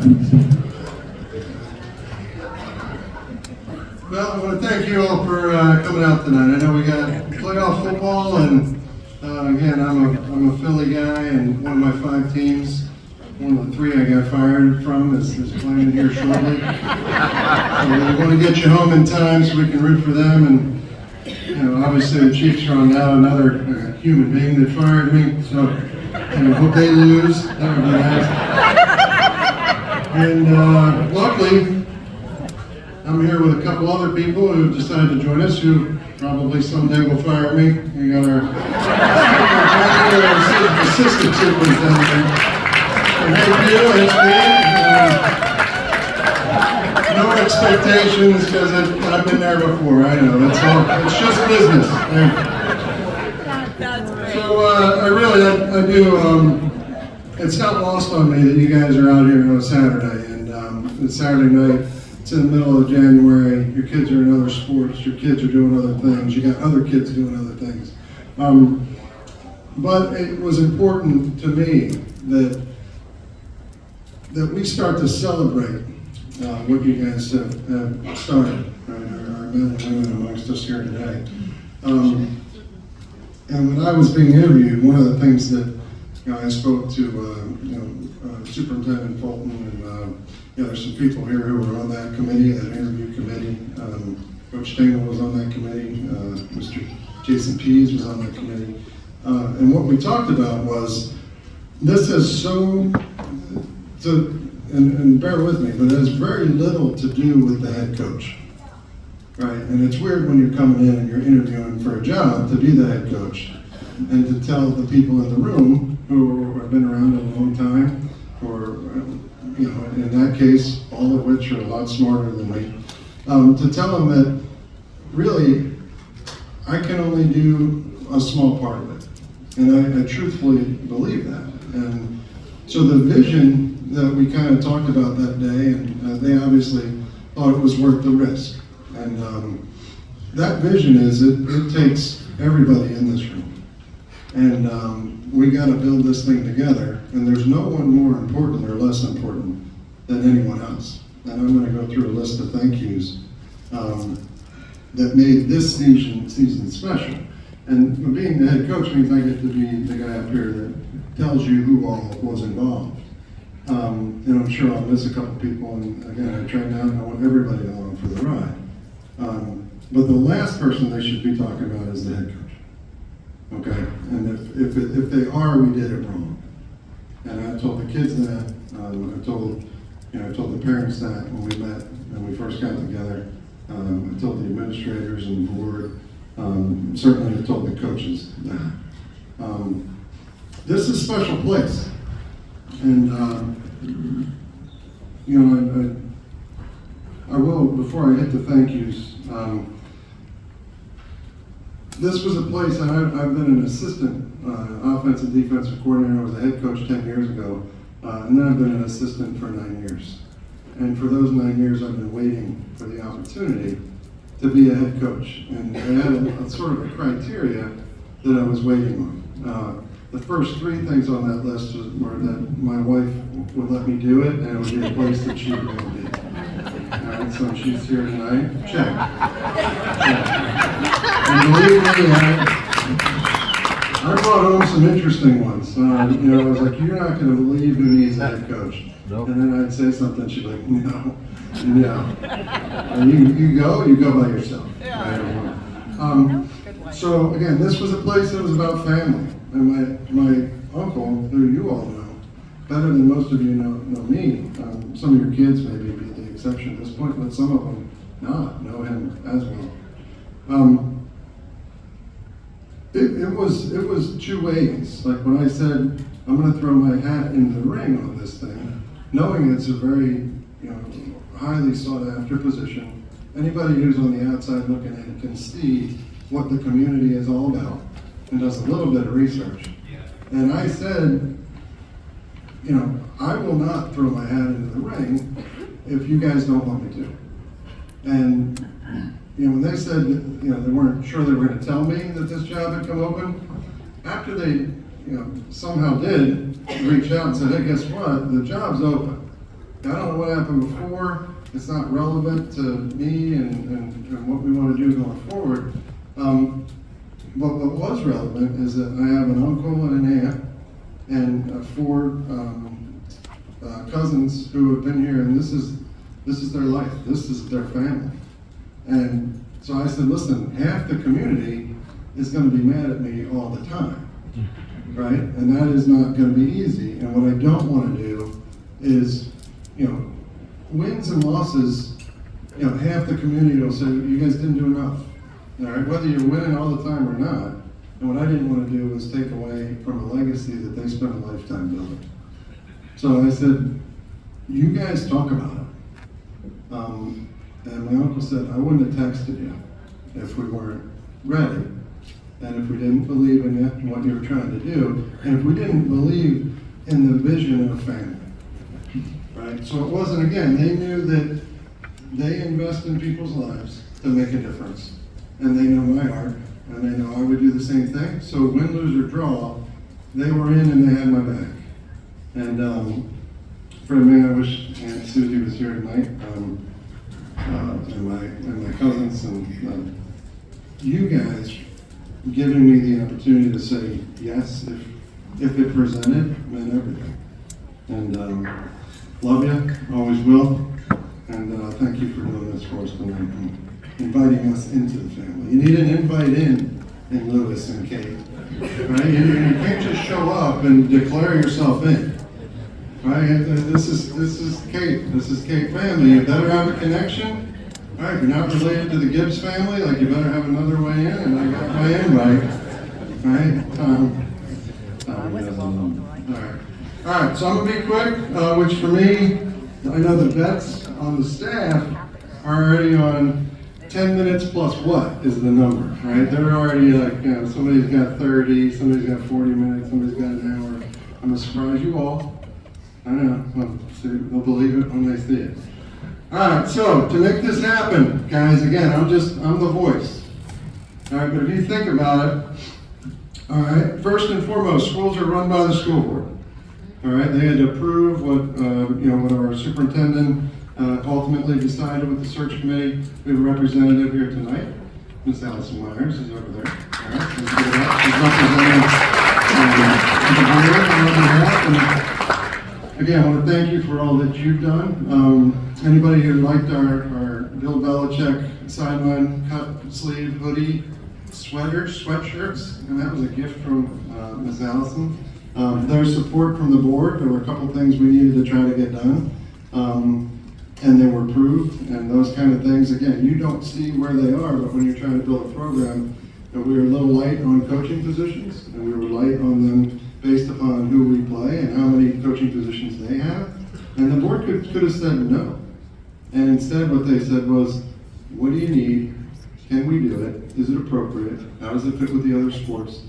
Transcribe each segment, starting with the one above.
Well, I want to thank you all for coming out tonight. I know we got playoff football, and again, I'm a Philly guy, and one of my 5 teams, one of the 3 I got fired from, is playing here shortly. So we want to get you home in time so we can root for them. And obviously the Chiefs are on now, another human being that fired me. So I hope they lose. That would be nice. And luckily, I'm here with a couple other people who decided to join us, who probably someday will fire me. We got our assistant superintendent. And hey, Bill, it's me. No expectations, because I've been there before. I know. That's all. It's just business. That's great. So I do. It's not lost on me that you guys are out here on a Saturday, and it's Saturday night. It's in the middle of January. Your kids are in other sports. Your kids are doing other things. You got other kids doing other things. But it was important to me that we start to celebrate what you guys have started, right? Our men and women amongst us here today. And when I was being interviewed, one of the things that I spoke to Superintendent Fulton, and there's some people here who were on that committee, that interview committee. Coach Dana was on that committee. Mr. Jason Pease was on that committee. And what we talked about was, this is and bear with me, but it has very little to do with the head coach, right? And it's weird when you're coming in and you're interviewing for a job to be the head coach and to tell the people in the room who have been around a long time, or in that case, all of which are a lot smarter than me, to tell them that really I can only do a small part of it. And I truthfully believe that. And so the vision that we kind of talked about that day, and they obviously thought it was worth the risk. And that vision is, it takes everybody in this room. And we got to build this thing together. And there's no one more important or less important than anyone else. And I'm going to go through a list of thank yous that made this season special. And being the head coach means I get to be the guy up here that tells you who all was involved. And I'm sure I'll miss a couple people, and again, I try not, I want everybody along for the ride. But the last person they should be talking about is the head coach. Okay? And if they are, we did it wrong. And I told the kids that, I told the parents that when we met and we first got together. I told the administrators and the board. Certainly I told the coaches that. This is a special place. And, I will, before I hit the thank yous, this was a place, and I've been an assistant offensive defensive coordinator. I was a head coach 10 years ago, and then I've been an assistant for 9 years. And for those 9 years, I've been waiting for the opportunity to be a head coach. And I had a sort of a criteria that I was waiting on. The first 3 things on that list were that my wife would let me do it, and it would be a place that she would want to be. All right, so she's here tonight. Check. And believe me, I brought home some interesting ones. I was like, you're not going to believe who needs a head coach. Nope. And then I'd say something, she'd be like, no. And you go by yourself. Yeah. So again, this was a place that was about family. And my uncle, who you all know, better than most of you know me, some of your kids maybe be the exception at this point, but some of them not know him as well. It was 2 ways. Like when I said, I'm going to throw my hat in the ring on this thing, knowing it's a very highly sought after position. Anybody who's on the outside looking at it can see what the community is all about and does a little bit of research. And I said, I will not throw my hat into the ring if you guys don't want me to. And when they said that, they weren't sure they were going to tell me that this job had come open, after they somehow did reach out and said, hey, guess what? The job's open. I don't know what happened before. It's not relevant to me and what we want to do going forward. But what was relevant is that I have an uncle and an aunt and four cousins who have been here, and this is their life. This is their family. And so I said, listen, half the community is going to be mad at me all the time, right? And that is not going to be easy. And what I don't want to do is, wins and losses, half the community will say, you guys didn't do enough. All right, whether you're winning all the time or not. And what I didn't want to do was take away from a legacy that they spent a lifetime building. So I said, you guys talk about it. And my uncle said, I wouldn't have texted you if we weren't ready, and if we didn't believe in it and what you were trying to do, and if we didn't believe in the vision of family. Right? So it wasn't, again, they knew that they invest in people's lives to make a difference. And they know my heart, and they know I would do the same thing. So win, lose, or draw, they were in and they had my back. And for me, I wish Aunt Susie was here tonight, and my cousins, and you guys giving me the opportunity to say yes if it presented meant everything. And love you, always will, and thank you for doing this for us tonight and inviting us into the family. You need an invite in Lewis and Kate, right? You can't just show up and declare yourself in, right? This is Kate. This is Kate family. You better have a connection. All right, if you're not related to the Gibbs family, like you better have another way in, and I got my invite, right? All right, so I'm gonna be quick, which for me, I know the vets on the staff are already on 10 minutes plus what is the number, right? They're already like, somebody's got 30, somebody's got 40 minutes, somebody's got an hour. I'm gonna surprise you all. I know, well, they'll believe it when they see it. All right, so to make this happen, guys, again, I'm the voice. All right, but if you think about it, all right, first and foremost, schools are run by the school board. All right, they had to approve what our superintendent ultimately decided with the search committee. We have a representative here tonight. Ms. Allison Myers is over there. All right, she's representing the board. Again, I want to thank you for all that you've done. Anybody who liked our Bill Belichick sideline cut sleeve hoodie sweatshirts, and that was a gift from Ms. Allison. Their support from the board, there were a couple things we needed to try to get done, and they were approved, and those kind of things. Again, you don't see where they are, but when you're trying to build a program, we were a little light on coaching positions, and we were light on them based upon who we play and how many coaching positions they have. And the board could have said no. And instead what they said was, what do you need? Can we do it? Is it appropriate? How does it fit with the other sports?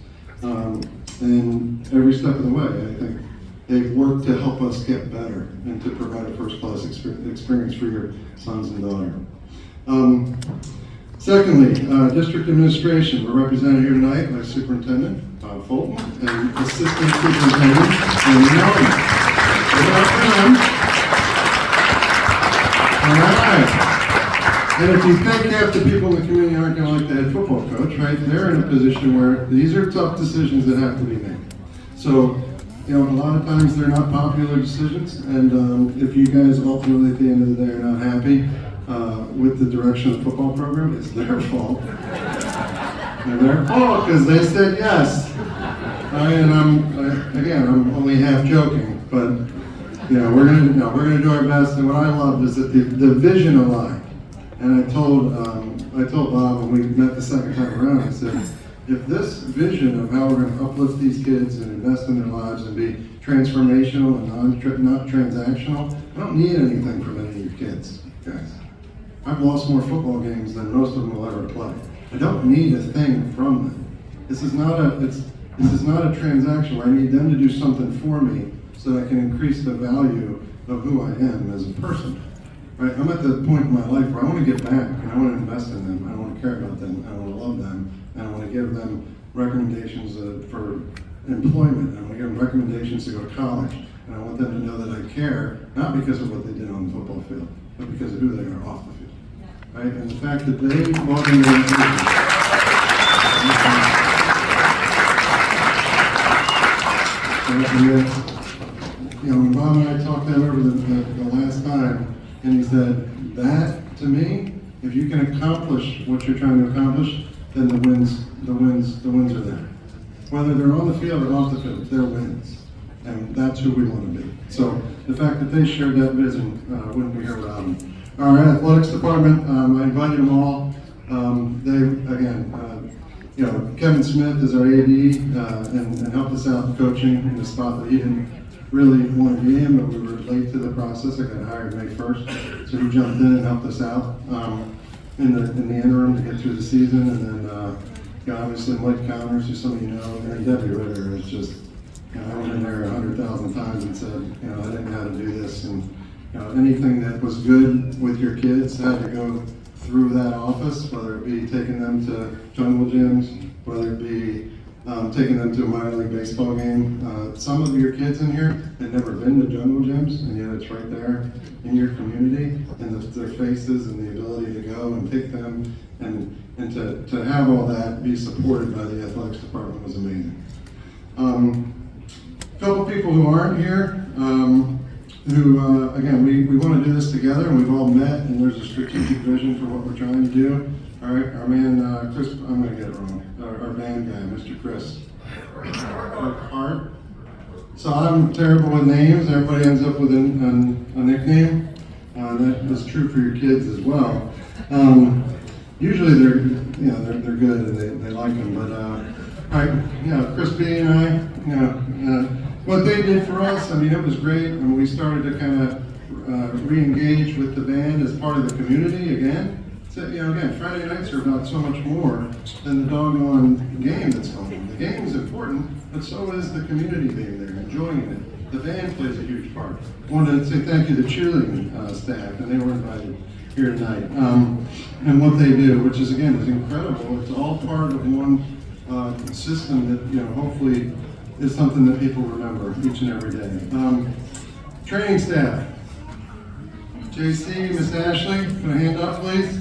And every step of the way, I think they've worked to help us get better and to provide a first-class experience for your sons and daughter. Secondly, district administration. We're represented here tonight by Superintendent Fulton and Assistant Superintendent Amy. All right. And if you think half the people in the community aren't going to like the head football coach, right? They're in a position where these are tough decisions that have to be made. So, a lot of times they're not popular decisions, and if you guys ultimately at the end of the day are not happy with the direction of the football program, it's their fault. They're their fault because they said yes. And I'm only half joking, but we're gonna do our best. And what I loved is that the vision aligned. And I told Bob when we met the second time around, I said, if this vision of how we're going to uplift these kids and invest in their lives and be transformational and not transactional, I don't need anything from any of your kids, guys. I've lost more football games than most of them will ever play. I don't need a thing from them. This is not a transaction where I need them to do something for me so that I can increase the value of who I am as a person. Right? I'm at the point in my life where I want to get back and I want to invest in them. I want to care about them. I want to love them. And I want to give them recommendations for employment. I want to give them recommendations to go to college. And I want them to know that I care, not because of what they did on the football field, but because of who they are off the field. Right? And the fact that they walk into the when Bob and I talked that over the last time, and he said, that, to me, if you can accomplish what you're trying to accomplish, then the wins are there. Whether they're on the field or off the field, they're wins. And that's who we want to be. So the fact that they shared that vision wouldn't be here without them. Our athletics department, I invited them all. Kevin Smith is our AD and helped us out coaching in the spot that he didn't really want to be in, but we were late to the process. I got hired May 1st, so he jumped in and helped us out in the interim to get through the season. And then obviously Mike Counters, who some of you know, and Debbie Ritter is just, I went in there 100,000 times and said, I didn't know how to do this, and anything that was good with your kids had to go through that office, whether it be taking them to jungle gyms, whether it be taking them to a minor league baseball game. Some of your kids in here had never been to jungle gyms, and yet it's right there in your community, and their faces and the ability to go and take them and to have all that be supported by the athletics department was amazing. A couple people who aren't here, again, we want to do this together, and we've all met, and there's a strategic vision for what we're trying to do. All right, our man, Chris, I'm going to get it wrong, our band guy, Mr. Chris Hart. So I'm terrible with names. Everybody ends up with a nickname. That is true for your kids as well. Usually they're good and they like them, but all right, Chris B and I, what they did for us, it was great, and we started to kind of re-engage with the band as part of the community again. So, again, Friday nights are about so much more than the doggone game that's going on. The game is important, but so is the community being there, enjoying it. The band plays a huge part. I wanted to say thank you to the cheerleading staff, and they were invited here tonight, and what they do, which is, again, is incredible. It's all part of one system that, hopefully is something that people remember each and every day. Training staff. JC, Miss Ashley, put a hand up, please.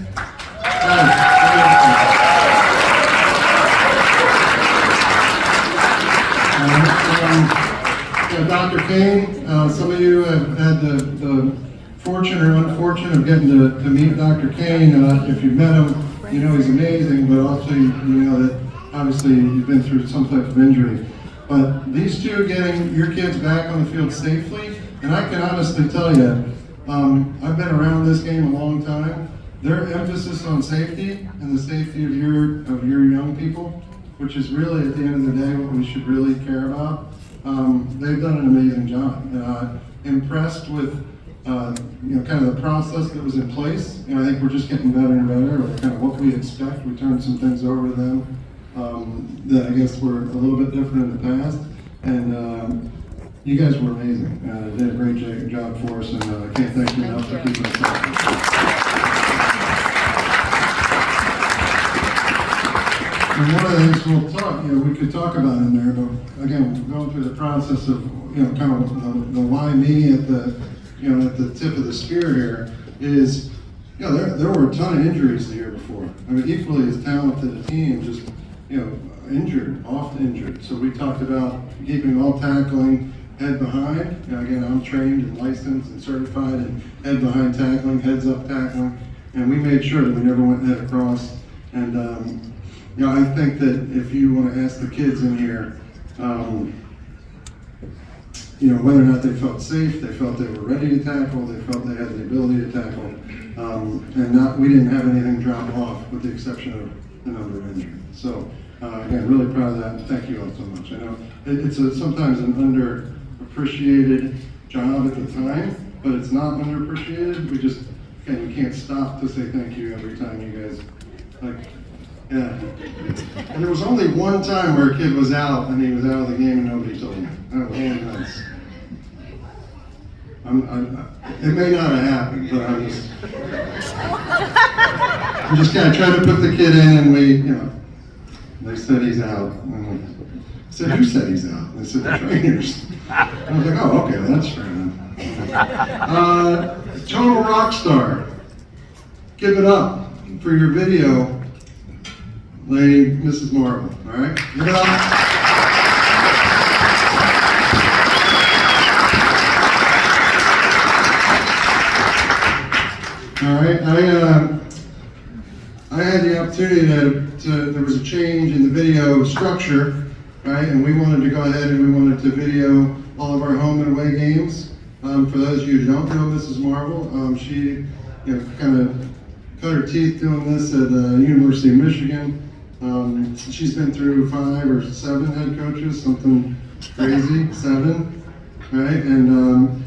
Dr. Kane, some of you have had the fortune or unfortunate of getting to meet Dr. Kane. If you've met him, you know he's amazing, but also you know that obviously you've been through some type of injury. But these two getting your kids back on the field safely, and I can honestly tell you, I've been around this game a long time. Their emphasis on safety and the safety of your young people, which is really at the end of the day what we should really care about. They've done an amazing job. Impressed with kind of the process that was in place, and I think we're just getting better and better with kind of what we expect. We turned some things over to them that I guess were a little bit different in the past, and you guys were amazing. Did a great job for us, and I can't thank you enough for keeping us up. And one of the things we'll talk, we could talk about in there, but again, going through the process of, kind of the why me at the tip of the spear here is, there were a ton of injuries the year before. Equally as talented a team, just, injured, often injured. So we talked about keeping all tackling head behind. Again, I'm trained and licensed and certified in head behind tackling, heads up tackling, and we made sure that we never went head across. And I think that if you want to ask the kids in here, whether or not they felt safe, they felt they were ready to tackle, they felt they had the ability to tackle, and we didn't have anything drop off with the exception of the number of injuries. So again, really proud of that. Thank you all so much. I know it's sometimes an underappreciated job at the time, but it's not underappreciated. We can't stop to say thank you every time you guys yeah. And there was only one time where a kid was out and he was out of the game and nobody told me. That was only once. It may not have happened, but I'm just kind of trying to put the kid in, and they said he's out. I said, who said he's out? They said, the trainers. I was like, oh, okay, well, that's fair enough. Total rock star. Give it up for your video, lady, Mrs. Marvel, all right? Give it up. All right, I had the opportunity there was a change in the video structure, right? And we wanted to go ahead and we wanted to video all of our home and away games. For those of you who don't know Mrs. Marvel, she kind of cut her teeth doing this at University of Michigan. She's been through 5 or 7 head coaches, something crazy, 7, right? And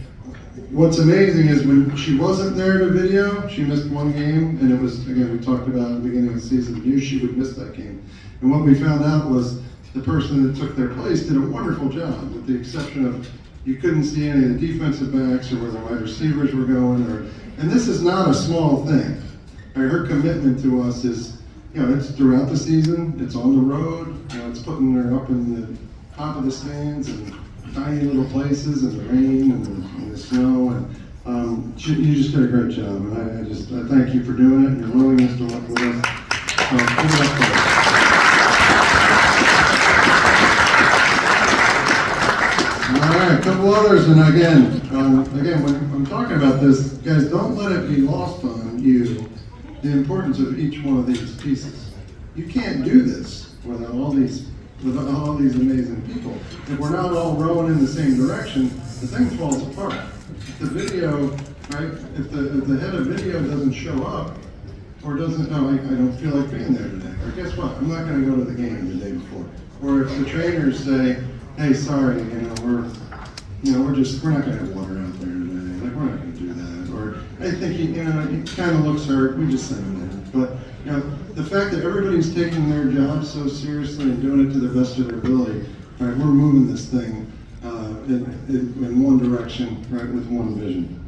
what's amazing is when she wasn't there to video, she missed one game, and it was, again, we talked about at the beginning of the season, knew she would miss that game. And what we found out was the person that took their place did a wonderful job, with the exception of you couldn't see any of the defensive backs or where the wide receivers were going. And this is not a small thing. Right, her commitment to us is, it's throughout the season, it's on the road, it's putting her up in the top of the stands and tiny little places in the rain and the snow, and you just did a great job, and I thank you for doing it and your willingness to work with us. Give it up for us. All right, a couple others, and again, when I'm talking about this, guys, don't let it be lost on you the importance of each one of these pieces. You can't do this without all these amazing people. If we're not all rowing in the same direction, the thing falls apart. If the video, right? If the head of video doesn't show up, or doesn't, I don't feel like being there today. Or guess what? I'm not going to go to the game the day before. Or if the trainers say, hey, sorry, we're not going to have water out there today. Like, we're not going to do that. Or I think he kind of looks hurt. We just send him in. But the fact that everybody's taking their job so seriously and doing it to the best of their ability, right? We're moving this thing in one direction, right, with one vision.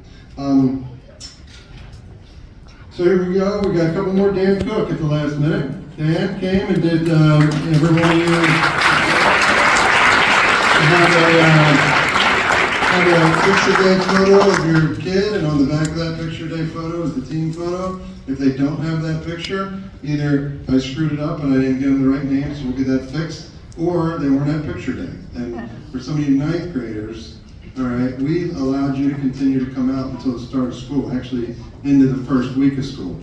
So here we go. We got a couple more. Dan Cook at the last minute. Dan came and did everyone of you have a picture day photo of your kid, and on the back of that picture day photo is the team photo. If they don't have that picture, either I screwed it up and I didn't give them the right name, so we'll get that fixed, or they weren't at picture day. And for some of you 9th graders, all right, we allowed you to continue to come out until the start of school, actually into the first week of school.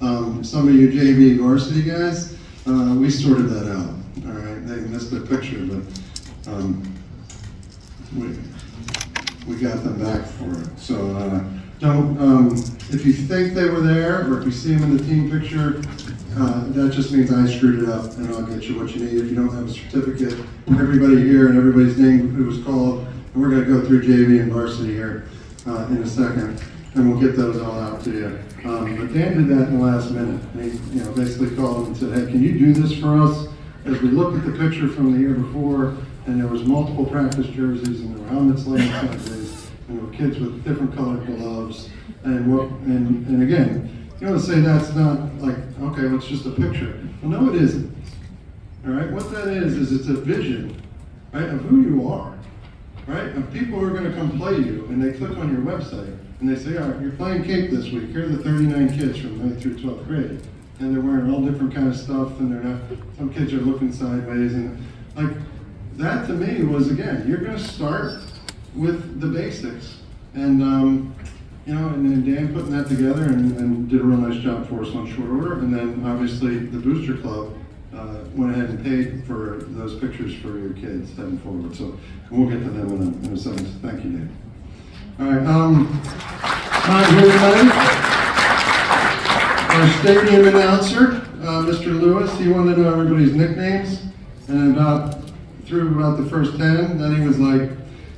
Some of you JV varsity guys, we sorted that out, all right? They missed their picture, but we got them back for it. So if you think they were there, or if you see them in the team picture, that just means I screwed it up, and I'll get you what you need. If you don't have a certificate, everybody here and everybody's name who was called, and we're going to go through JV and varsity here in a second, and we'll get those all out to you. But Dan did that in the last minute. He basically called and said, hey, can you do this for us? As we looked at the picture from the year before, and there was multiple practice jerseys, and there were helmets laying sideways, and there were kids with different colored gloves, and again, you want to say that's not like, okay, well, it's just a picture. Well, no, it isn't. All right, what that is it's a vision, right, of who you are, right, of people who are going to come play you, and they click on your website, and they say, all right, you're playing Cape this week. Here are the 39 kids from 9th through 12th grade, and they're wearing all different kind of stuff, and they're not. Some kids are looking sideways, and like that to me was, again, you're going to start with the basics, and and then Dan putting that together and did a real nice job for us on short order. And then obviously the Booster Club went ahead and paid for those pictures for your kids heading forward. So we'll get to them in a second. So thank you, Dan. All right. Hi, everybody. Our stadium announcer, Mr. Lewis, he wanted to know everybody's nicknames. And through about the first 10, then he was like,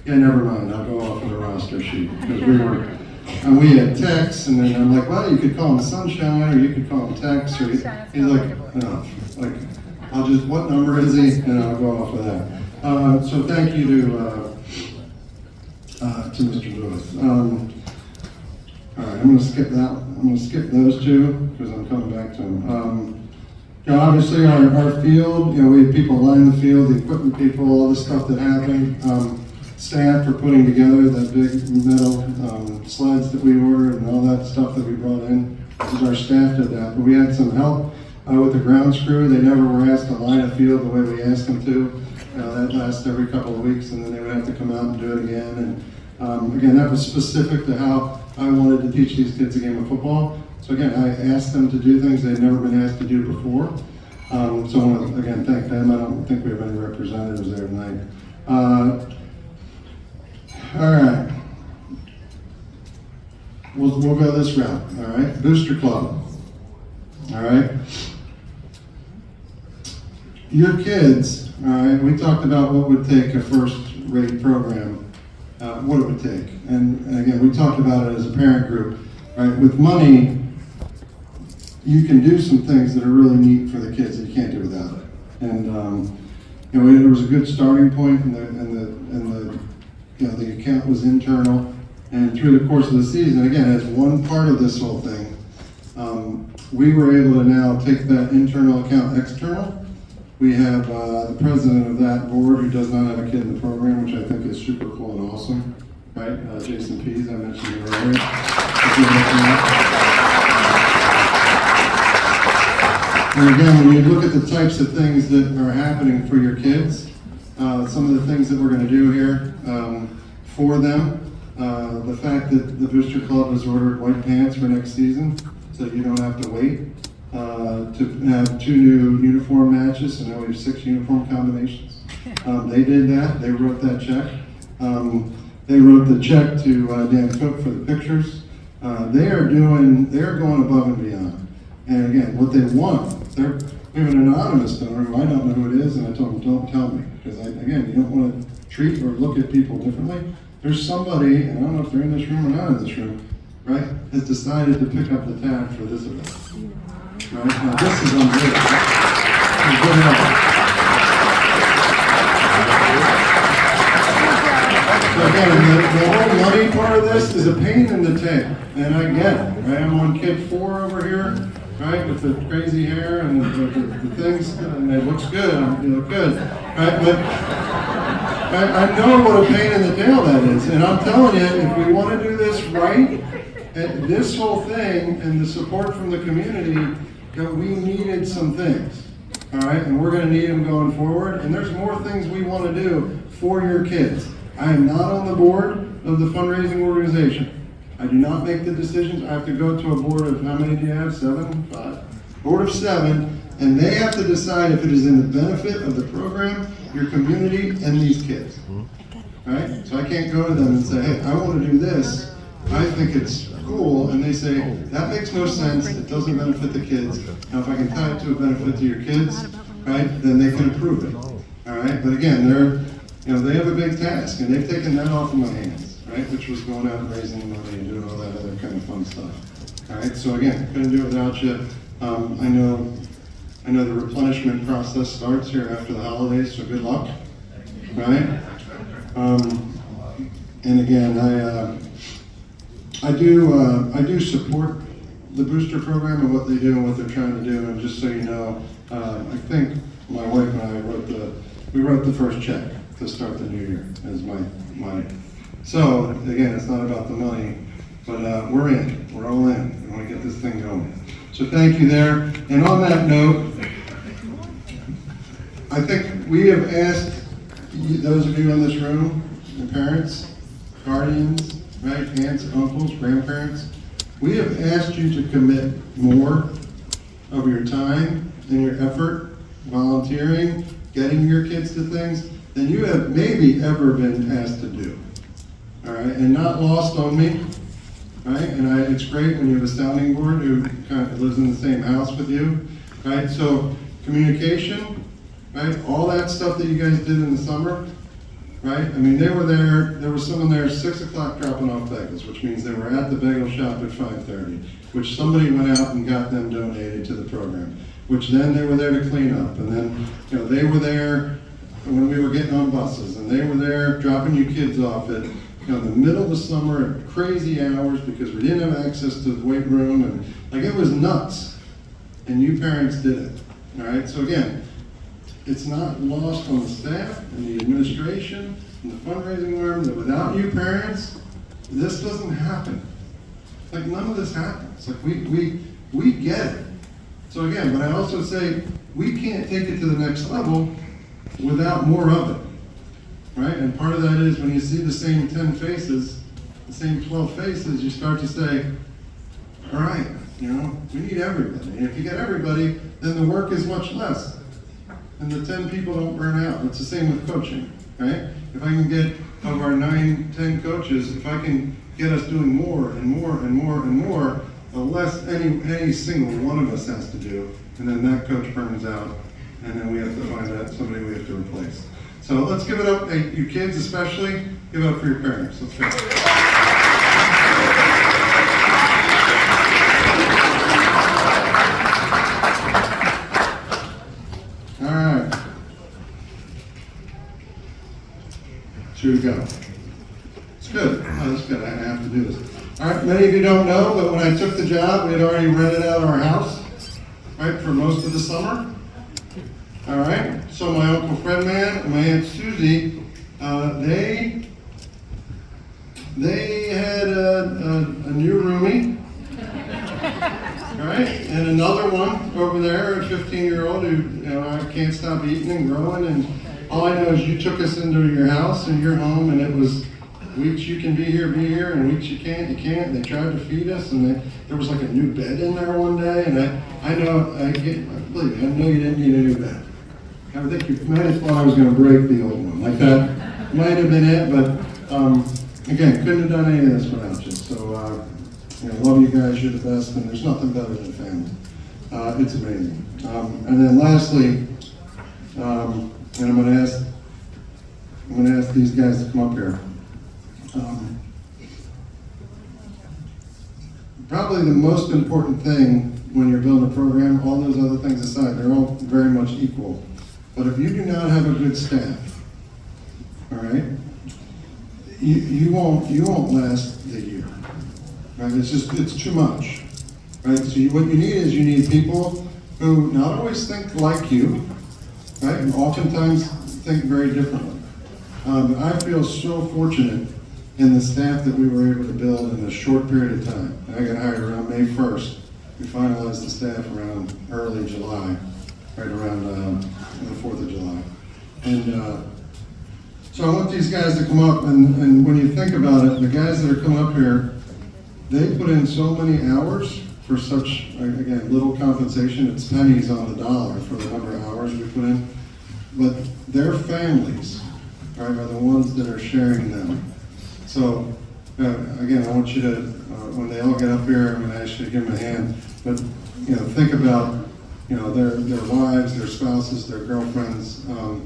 yeah, never mind, I'll go off of the roster sheet. Because we had Tex, and then I'm like, well, you could call him Sunshine, or you could call him Tex, or he's like, no, like, I'll just, what number is he? And I'll go off of that. So thank you to Mr. Lewis. All right, I'm going to skip that. I'm going to skip those two because I'm coming back to them. Obviously our field, we have people line the field, the equipment people, all the stuff that happened. Staff for putting together that big metal sleds that we ordered and all that stuff that we brought in. Because our staff did that. But we had some help with the ground crew. They never were asked to line a field the way we asked them to. That lasts every couple of weeks, and then they would have to come out and do it again. And again, that was specific to how I wanted to teach these kids a game of football. So again, I asked them to do things they'd never been asked to do before. So I want to, again, thank them. I don't think we have any representatives there tonight. All right. We'll go this route, all right? Booster Club, all right? Your kids, all right, we talked about what would take a first-rate program, what it would take. And again, we talked about it as a parent group, right? With money, you can do some things that are really neat for the kids that you can't do without it. And there was a good starting point, and the account was internal. And through the course of the season, again, as one part of this whole thing, we were able to now take that internal account external. We have the president of that board who does not have a kid in the program, which I think is super cool and awesome, right? Jason Pease, I mentioned him earlier. And again, when you look at the types of things that are happening for your kids, some of the things that we're going to do here for them, the fact that the Booster Club has ordered white pants for next season, so you don't have to wait to have 2 new uniform matches, so now we have 6 uniform combinations. They did that. They wrote that check. They wrote the check to Dan Cook for the pictures. They are going above and beyond. And again, what they want, we have an anonymous donor who I don't know who it is, and I told them, don't tell me, because again, you don't want to treat or look at people differently. There's somebody, and I don't know if they're in this room or not in this room, right, has decided to pick up the tab for this event. Right? Now, this is unreal. So again, the whole money part of this is a pain in the tail, and I get it. Right? I'm on kid 4 over here, right, with the crazy hair and the things, and it looks good. You look good, right? But I know what a pain in the tail that is, and I'm telling you, if we want to do this right, this whole thing and the support from the community, we needed some things, all right, and we're going to need them going forward, and there's more things we want to do for your kids. I am not on the board of the fundraising organization. I do not make the decisions. I have to go to a board of, how many do you have? 7? 5? Board of 7, and they have to decide if it is in the benefit of the program, your community, and these kids. Right? So I can't go to them and say, hey, I want to do this. I think it's cool, and they say, that makes no sense, it doesn't benefit the kids. Now if I can tie it to a benefit to your kids, right, then they can approve it. All right, but again, they have a big task, and they've taken that off of my hands, right, which was going out and raising money and doing all that other kind of fun stuff. All right, so again, couldn't do it without you. I know the replenishment process starts here after the holidays, so good luck, right? And again, I do support the booster program and what they do and what they're trying to do. And just so you know, I think my wife and I wrote the first check to start the new year as my. So again, it's not about the money, but we're in. We're all in. We want to get this thing going. So thank you there. And on that note, I think we have asked those of you in this room, your parents, guardians, right, aunts, uncles, grandparents, we have asked you to commit more of your time and your effort, volunteering, getting your kids to things, than you have maybe ever been asked to do. All right, and not lost on me, right? And it's great when you have a sounding board who kind of lives in the same house with you, right? So communication, right? All that stuff that you guys did in the summer, right? I mean, they were there was someone there at 6 o'clock dropping off bagels, which means they were at the bagel shop at 5:30, which somebody went out and got them donated to the program, which then they were there to clean up. And then, they were there when we were getting on buses, and they were there dropping you kids off at, in the middle of the summer at crazy hours because we didn't have access to the weight room, and it was nuts. And you parents did it. All right, so again, it's not lost on the staff and the administration and the fundraising arm that without you parents, this doesn't happen. Like none of this happens. Like we get it. So again, but I also say we can't take it to the next level without more of it, right? And part of that is when you see the same 10 faces, the same 12 faces, you start to say, all right, you know, we need everybody. And if you get everybody, then the work is much less. And the 10 people don't burn out. It's the same with coaching, right? If I can get of our 9, 10 coaches, if I can get us doing more and more and more and more, the less any single one of us has to do, and then that coach burns out, and then we have to find out somebody we have to replace. So let's give it up, hey, you kids especially, give it up for your parents. Let's go. All right. Here we go. It's good. Oh, that's good. I have to do this. All right, many of you don't know, but when I took the job, we had already rented out our house, right, for most of the summer. All right, so my Uncle Fredman and my Aunt Susie, they had a new roomie, right, and another one over there, a 15-year-old who, you know, can't stop eating and growing, and all I know is you took us into your house and your home, and it was weeks you can be here, and weeks you can't. They tried to feed us, and there was like a new bed in there one day, and I know you didn't need a new bed. I think you might have thought I was going to break the old one. Like that might have been it, but again, couldn't have done any of this without you. So, you know, love you guys, you're the best, and there's nothing better than family. It's amazing. And then lastly, and I'm going to ask these guys to come up here. Probably the most important thing when you're building a program, all those other things aside, they're all very much equal. But if you do not have a good staff, all right, you won't last the year, right? It's too much, right? So what you need is people who not always think like you, right, and oftentimes think very differently. I feel so fortunate in the staff that we were able to build in a short period of time. I got hired around May 1st. We finalized the staff around early July, right around the 4th of July. And so I want these guys to come up, and when you think about it, the guys that are coming up here, they put in so many hours for such, again, little compensation. It's pennies on the dollar for the number of hours we put in. But their families, right, are the ones that are sharing them. So, again, I want you to, when they all get up here, I'm going to ask you to give them a hand. But, you know, think about, you know, their wives, their spouses, their girlfriends, you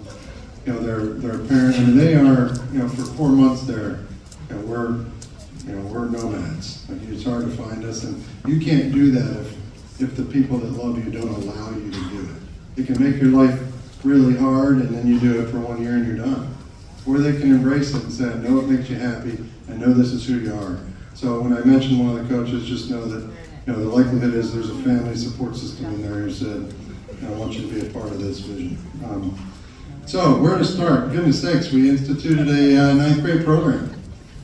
know, their parents. I mean, they are, you know, for 4 months there, we're nomads. Like, it's hard to find us, and you can't do that if the people that love you don't allow you to do it. It can make your life really hard, and then you do it for 1 year and you're done. Or they can embrace it and say, I know it makes you happy, I know this is who you are. So when I mentioned one of the coaches, just know that, you know, the likelihood is there's a family support system in there who said, I want you to be a part of this vision. So where to start? Goodness sakes, we instituted a 9th grade program.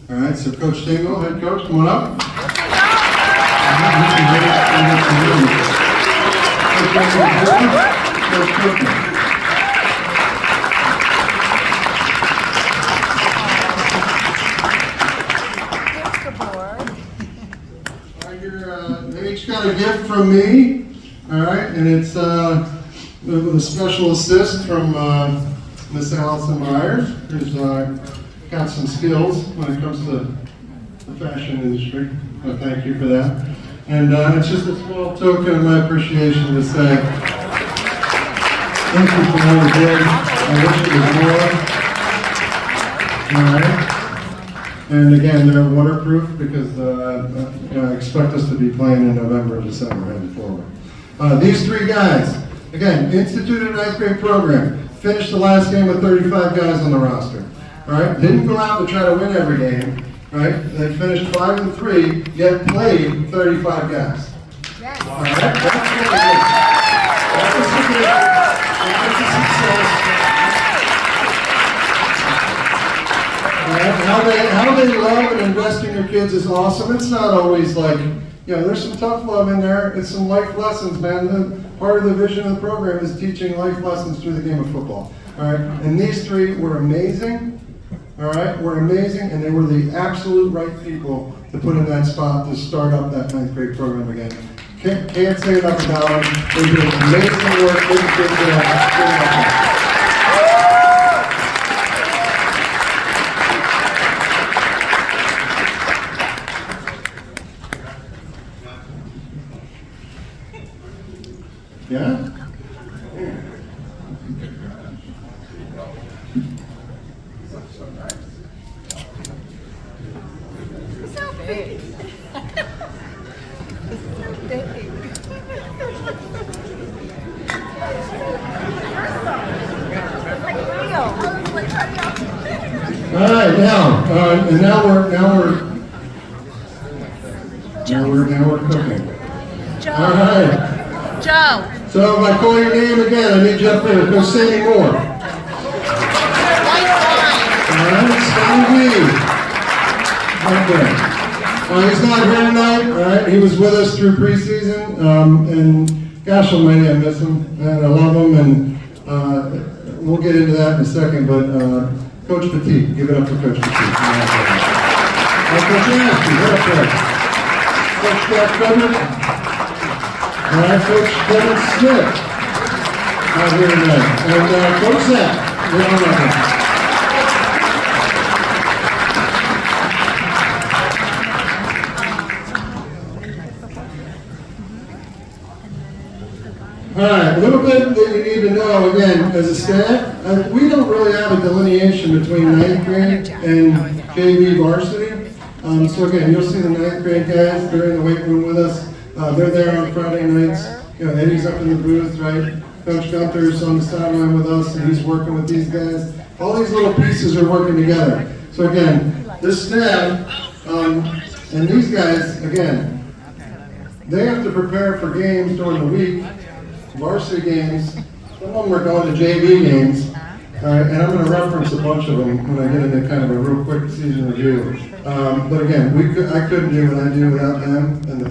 All right, so Coach Dingle, head coach, come on up. They each got a gift from me, all right, and it's with a special assist from Miss Allison Myers, who's got some skills when it comes to the fashion industry. So thank you for that. And it's just a small token of my appreciation to say thank you for all you did. I wish it was more. All right. And again, they're waterproof because I expect us to be playing in November and December heading forward. These 3 guys, again, instituted a 9th grade program, finished the last game with 35 guys on the roster. All right, didn't go out to try to win every game. Right, they finished 5-3, yet played 35 guys. Yes. All right, that's really good. How they love and invest in your kids is awesome. It's not always like, there's some tough love in there. It's some life lessons, man. Part of the vision of the program is teaching life lessons through the game of football. All right, and these three were amazing. All right, were amazing, and they were the absolute right people to put in that spot to start up that 9th grade program again. Can't say enough about them. They did amazing work. Yeah? So big. So big. Like real. All right, now we're cooking. Joe. All right. Joe. So if I call your name again, I need you up there. Go say any more. White wine. All right, Stevie. Okay. He's not here tonight. All right, he was with us through preseason, and gosh almighty, I miss him, and I love him, and we'll get into that in a second. But Coach Petit, give it up for Coach Petit. Coach Nasty, get up there. Coach Fredrick. All right, Coach Kevin Smith, out here tonight, and Coach Zach, get on up here. All right, a little bit that you need to know, again, as a staff, we don't really have a delineation between 9th grade and JV varsity. So again, you'll see the 9th grade guys, they're in the weight room with us. They're there on Friday nights. Eddie's up in the booth, right? Coach Gunther's on the sideline with us, and he's working with these guys. All these little pieces are working together. So again, this staff, and these guys, again, they have to prepare for games during the week, varsity games. Some of them are going to JV games. All right, and I'm going to reference a bunch of them when I get into kind of a real quick season review. But again, I couldn't do what I do without them and the